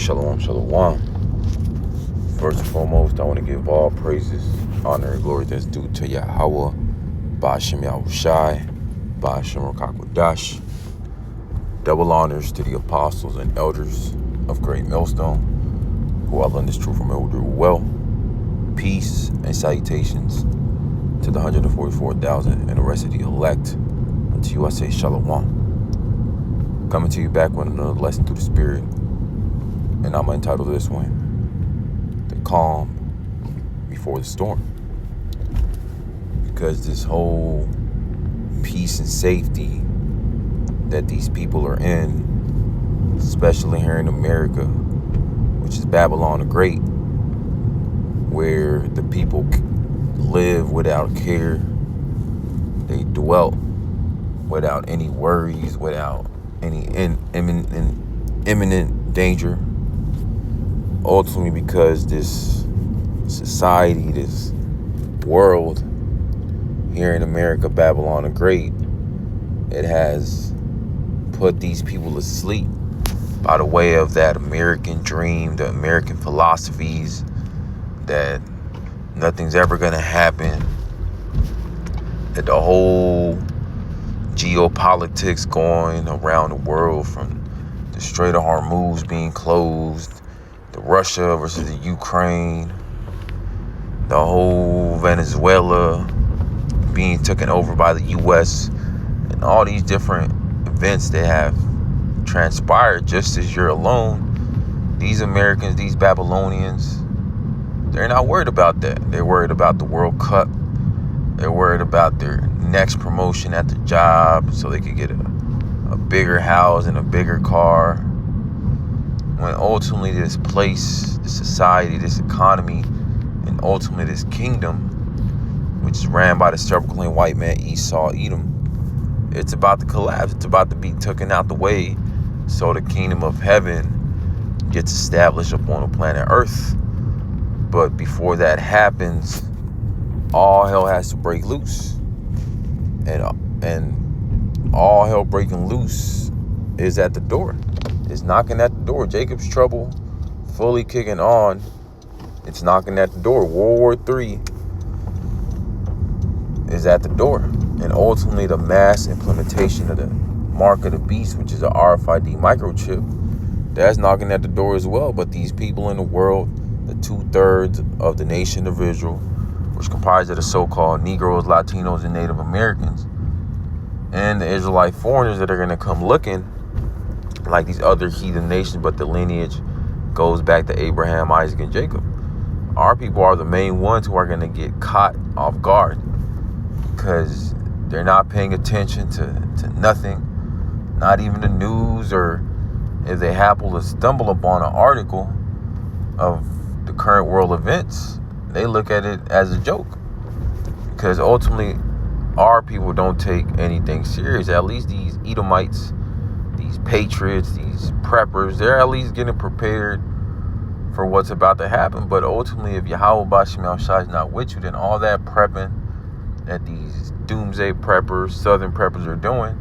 Shalom, shalom. First and foremost, I want to give all praises, honor, and glory that's due to Yahweh, Ba'ashem Yahushai, Ba'ashem Rakakwadash. Double honors to the apostles and elders of Great Millstone, who I learned this truth from and will do well. Peace and salutations to the 144,000 and the rest of the elect. Unto you I say shalom. Coming to you back with another lesson through the Spirit. And I'm going to entitle this one, The Calm Before the Storm. Because this whole peace and safety that these people are in, especially here in America, which is Babylon the Great, where the people live without care, they dwelt without any worries, without any imminent danger, ultimately because this society, this world here in America, Babylon the Great, it has put these people to sleep by the way of that American dream, the American philosophies that nothing's ever going to happen, that the whole geopolitics going around the world, from the Strait of Hormuz being closed, the Russia versus the Ukraine, the whole Venezuela being taken over by the U.S., and all these different events that have transpired just as you're alone. These Americans, these Babylonians, they're not worried about that. They're worried about the World Cup. They're worried about their next promotion at the job so they could get a bigger house and a bigger car. When ultimately this place, this society, this economy, and ultimately this kingdom, which is ran by the self-proclaimed white man Esau Edom, it's about to collapse. It's about to be taken out the way so the kingdom of heaven gets established upon the planet Earth. But before that happens, all hell has to break loose. And all hell breaking loose is at the door. It's knocking at the door. Jacob's trouble fully kicking on. It's knocking at the door. World War III is at the door. And ultimately the mass implementation of the mark of the beast, which is an RFID microchip, that's knocking at the door as well. But these people in the world, the 2/3 of the nation of Israel, which comprised of the so-called Negroes, Latinos, and Native Americans, and the Israelite foreigners that are going to come looking like these other heathen nations, but the lineage goes back to Abraham, Isaac, and Jacob. Our people are the main ones who are going to get caught off guard because they're not paying attention to nothing, not even the news, or if they happen to stumble upon an article of the current world events, they look at it as a joke, because ultimately our people don't take anything serious. At least these Edomites, these patriots, these preppers, they're at least getting prepared for what's about to happen. But ultimately, if Yahweh Ba'ashem Yahushai is not with you, then all that prepping that these doomsday preppers, southern preppers are doing,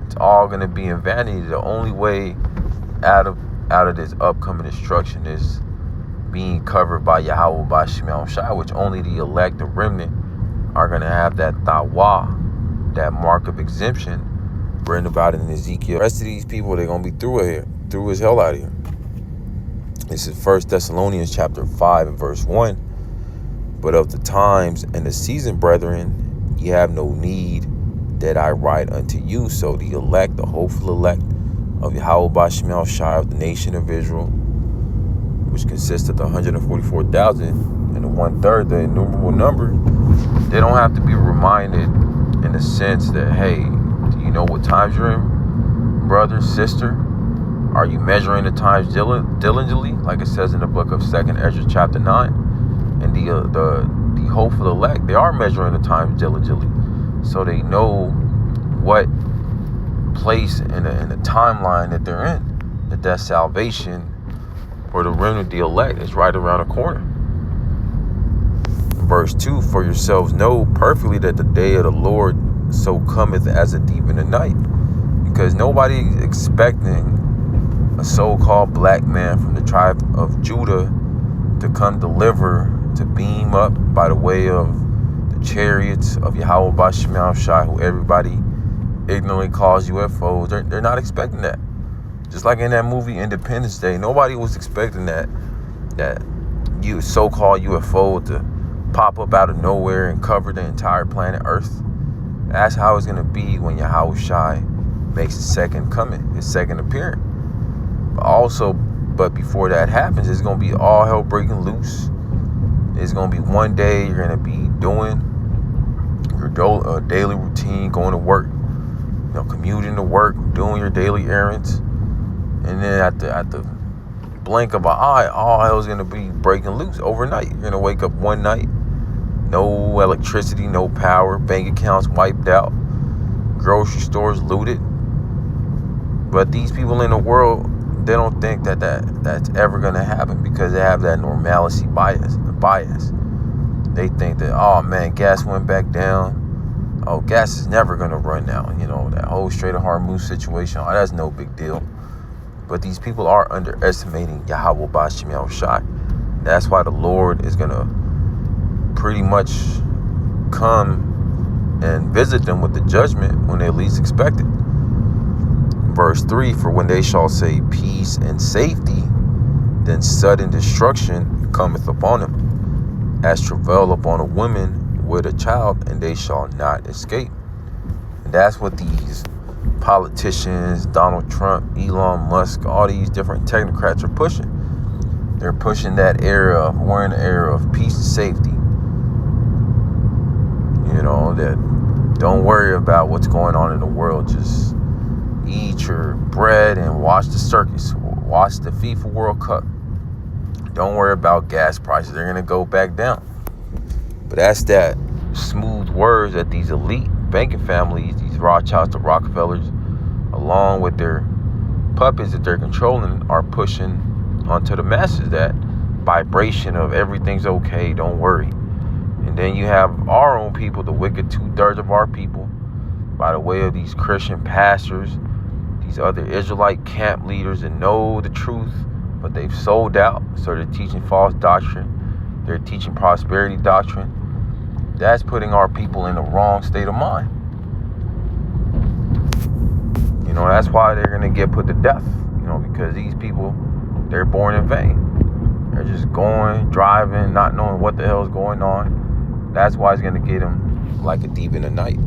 it's all going to be in vanity. The only way out of this upcoming destruction is being covered by Yahweh Ba'ashem Yahushai, which only the elect, the remnant, are going to have that tawah, that mark of exemption, written about in Ezekiel. The rest of these people, they're going to be through as hell out of here. This is 1 Thessalonians chapter 5 and verse 1. But of the times and the season, brethren, ye have no need that I write unto you. So the elect, the hopeful elect of Yahweh Ba'ashem Yahushai of the nation of Israel, which consists of the 144,000 and the 1/3, the innumerable number, they don't have to be reminded in the sense that, hey, do you know what times you're in, brother, sister? Are you measuring the times diligently, like it says in the book of 2nd Ezra chapter 9? And the hopeful elect, they are measuring the times diligently, so they know what place in the timeline that they're in, that salvation for the remnant, the elect, is right around the corner. Verse 2, for yourselves know perfectly that the day of the Lord so cometh as a thief in the night. Because nobody's expecting a so-called black man from the tribe of Judah to come deliver, to beam up by the way of the chariots of Yahweh Bashim Shai, who everybody ignorantly calls UFOs. They're not expecting that. Just like in that movie Independence Day, nobody was expecting that so-called UFO to pop up out of nowhere and cover the entire planet Earth. That's how it's going to be when Yahweh Shai makes his second coming, his second appearance. But before that happens, it's going to be all hell breaking loose. It's going to be one day you're going to be doing your daily routine, going to work, commuting to work, doing your daily errands. And then at the blink of an eye, all hell is going to be breaking loose overnight. You're going to wake up one night, no electricity, no power, bank accounts wiped out, grocery stores looted. But these people in the world, they don't think that's ever going to happen because they have that normalcy bias. They think that, oh man, gas went back down. Oh, gas is never going to run down. That whole Strait of Hormuz situation, that's no big deal. But these people are underestimating Yahweh Bashim El Shai. That's why the Lord is going to pretty much come and visit them with the judgment when they least expect it. Verse 3, for when they shall say peace and safety, then sudden destruction cometh upon them, as travail upon a woman with a child, and they shall not escape. And that's what these politicians, Donald Trump, Elon Musk, all these different technocrats are pushing. They're pushing that era, we're in the era of peace and safety. That don't worry about what's going on in the world. Just eat your bread and watch the circus. Watch the FIFA World Cup. Don't worry about gas prices. They're going to go back down. But that's that smooth words that these elite banking families, these Rothschilds, the Rockefellers, along with their puppets that they're controlling, are pushing onto the masses, that vibration of everything's okay, don't worry. And then you have our own people, the wicked 2/3 of our people, by the way of these Christian pastors, these other Israelite camp leaders that know the truth, but they've sold out. So they're teaching false doctrine. They're teaching prosperity doctrine. That's putting our people in the wrong state of mind. That's why they're going to get put to death, because these people, they're born in vain. They're just going, driving, not knowing what the hell is going on. That's why it's going to get them like a thief in the night.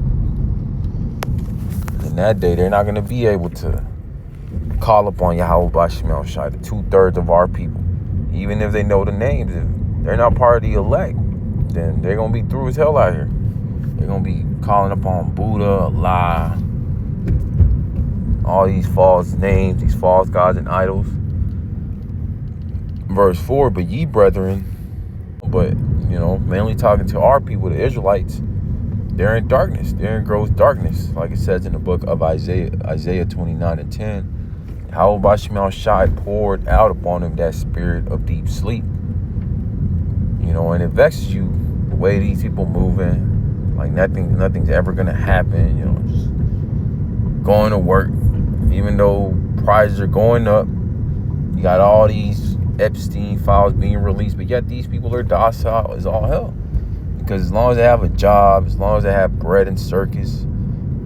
And that day, they're not going to be able to call upon Yahweh Bashim El Shai, the 2/3 of our people. Even if they know the names, if they're not part of the elect, then they're going to be through as hell out here. They're going to be calling upon Buddha, Allah, all these false names, these false gods and idols. Verse 4, but ye brethren, mainly talking to our people, the Israelites, they're in darkness. They're in gross darkness. Like it says in the book of Isaiah 29:10, Yahweh Bashim El Shai poured out upon them that spirit of deep sleep. And it vexes you the way these people moving, like nothing's ever gonna happen, just going to work, even though prices are going up. You got all these Epstein files being released, but yet these people are docile as all hell. Because as long as they have a job, as long as they have bread and circus,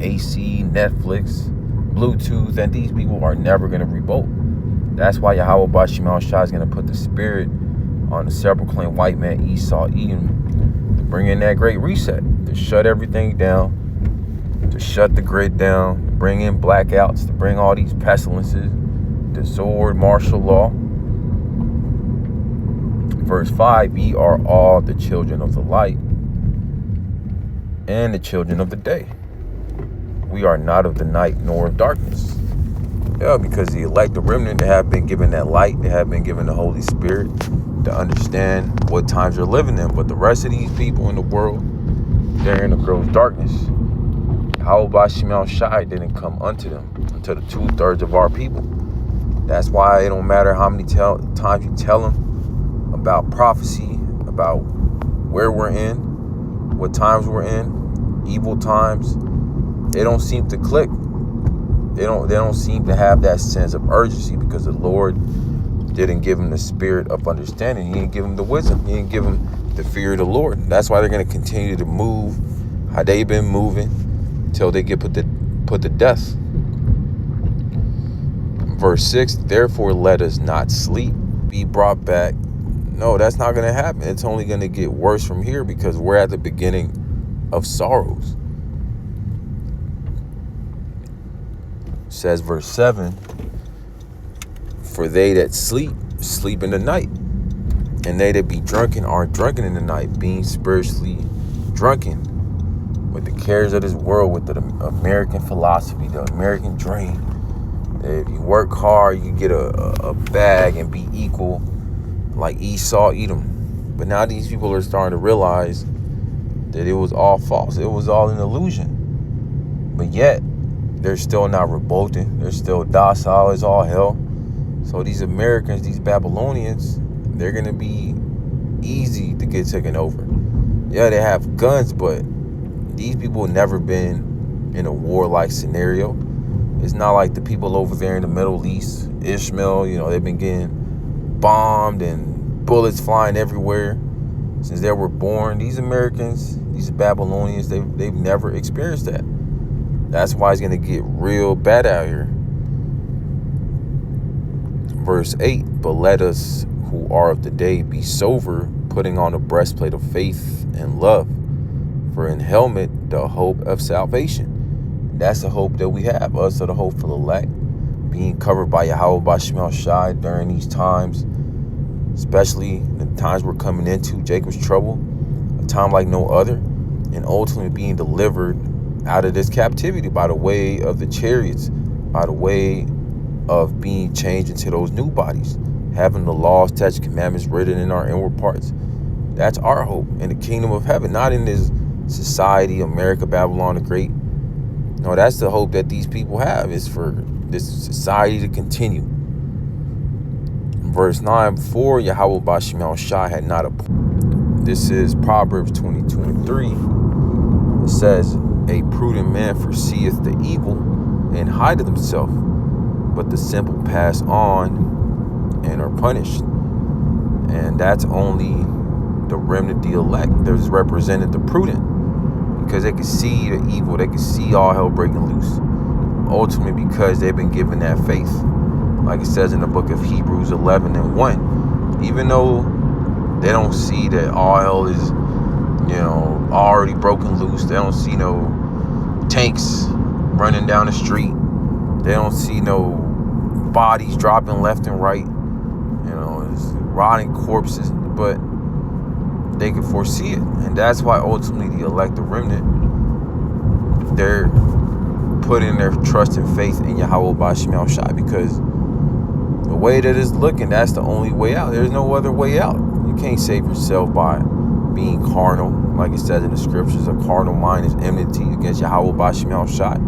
AC, Netflix, Bluetooth, then these people are never going to revolt. That's why Yahweh Bashim El Shai is going to put the spirit on the self-proclaimed white man Esau Edom to bring in that great reset, to shut everything down, to shut the grid down, to bring in blackouts, to bring all these pestilences, the sword, martial law. Verse 5, ye are all the children of the light and the children of the day. We are not of the night nor of darkness. Yeah, because the elect, the remnant, they have been given that light. They have been given the Holy Spirit to understand what times they're living in. But the rest of these people in the world, they're in the gross darkness. Yahweh Bashim El Shai didn't come unto them, unto the 2/3 of our people. That's why it don't matter how many times you tell them about prophecy, about where we're in, what times we're in, evil times. They don't seem to click. They don't seem to have that sense of urgency because the Lord didn't give them the spirit of understanding. He didn't give them the wisdom. He didn't give them the fear of the Lord. That's why they're going to continue to move how they've been moving till they get put to death. Verse 6, therefore let us not sleep, be brought back. No, that's not going to happen. It's only going to get worse from here because we're at the beginning of sorrows. It says verse 7, for they that sleep in the night, and they that be drunken are drunken in the night, being spiritually drunken with the cares of this world, with the American philosophy, the American dream. If you work hard, you get a bag and be equal like Esau, Edom. But now these people are starting to realize that it was all false. It was all an illusion. But yet, they're still not revolting. They're still docile as all hell. So these Americans, these Babylonians, they're going to be easy to get taken over. Yeah, they have guns, but these people have never been in a war-like scenario. It's not like the people over there in the Middle East, Ishmael, they've been getting bombed and bullets flying everywhere since they were born. These Americans, these Babylonians, they've never experienced that. That's why it's going to get real bad out here. Verse 8, but let us who are of the day be sober, putting on a breastplate of faith and love, for in helmet the hope of salvation. That's the hope that we have. Us are the hope for the elect, being covered by Yahweh Bashmel Shai during these times, especially the times we're coming into, Jacob's trouble, a time like no other, and ultimately being delivered out of this captivity by the way of the chariots, by the way of being changed into those new bodies, having the laws, statutes, commandments written in our inward parts. That's our hope in the kingdom of heaven, not in this society, America, Babylon the Great. No, that's the hope that these people have, is for this society to continue. Verse 9, before Yahweh Bashmel Shai had not appointed. This is Proverbs 20:23. It says, a prudent man foreseeth the evil and hideth himself, but the simple pass on and are punished. And that's only the remnant, the elect. There's represented the prudent, because they can see the evil, they can see all hell breaking loose. Ultimately, because they've been given that faith. Like it says in the book of Hebrews 11:1, even though they don't see that all hell is, already broken loose. They don't see no tanks running down the street. They don't see no bodies dropping left and right. It's rotting corpses, but they can foresee it. And that's why ultimately the elect, the remnant, they're putting their trust and faith in Yahweh Bashmel Shai, because the way that it's looking, that's the only way out. There's no other way out. You can't save yourself by being carnal. Like it says in the scriptures, a carnal mind is enmity against Yahweh Bashmel Shai.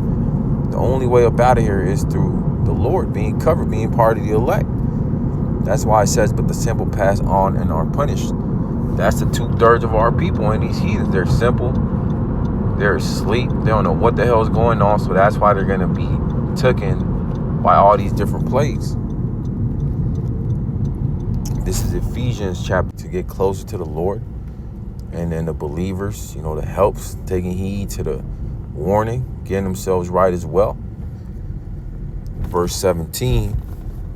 The only way up out of here is through the Lord, being covered, being part of the elect. That's why it says, but the simple pass on and are punished. That's the 2/3 of our people in these heathens. They're simple. They're asleep. They don't know what the hell is going on. So that's why they're going to be taken by all these different plagues. This is Ephesians chapter, to get closer to the Lord. And then the believers, the helps, taking heed to the warning, getting themselves right as well. Verse 17,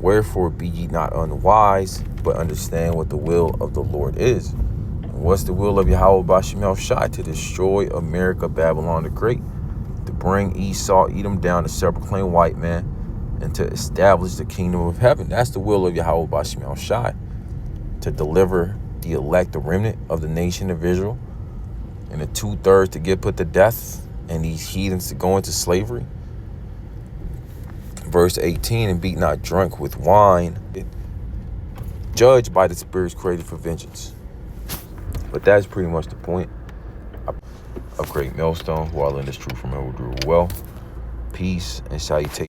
wherefore be ye not unwise, but understand what the will of the Lord is. And what's the will of Yahweh Bashmel Shai? To destroy America, Babylon the Great, to bring Esau, Edom down, to self-proclaim white man, and to establish the kingdom of heaven. That's the will of Yahweh Bashmel Shai, to deliver the elect, the remnant of the nation of Israel, and the 2/3 to get put to death, and these heathens to go into slavery. Verse 18, and be not drunk with wine, judged by the spirits created for vengeance. But that's pretty much the point. Of Great Millstone, who all in this truth from Elder well. Peace and salutation.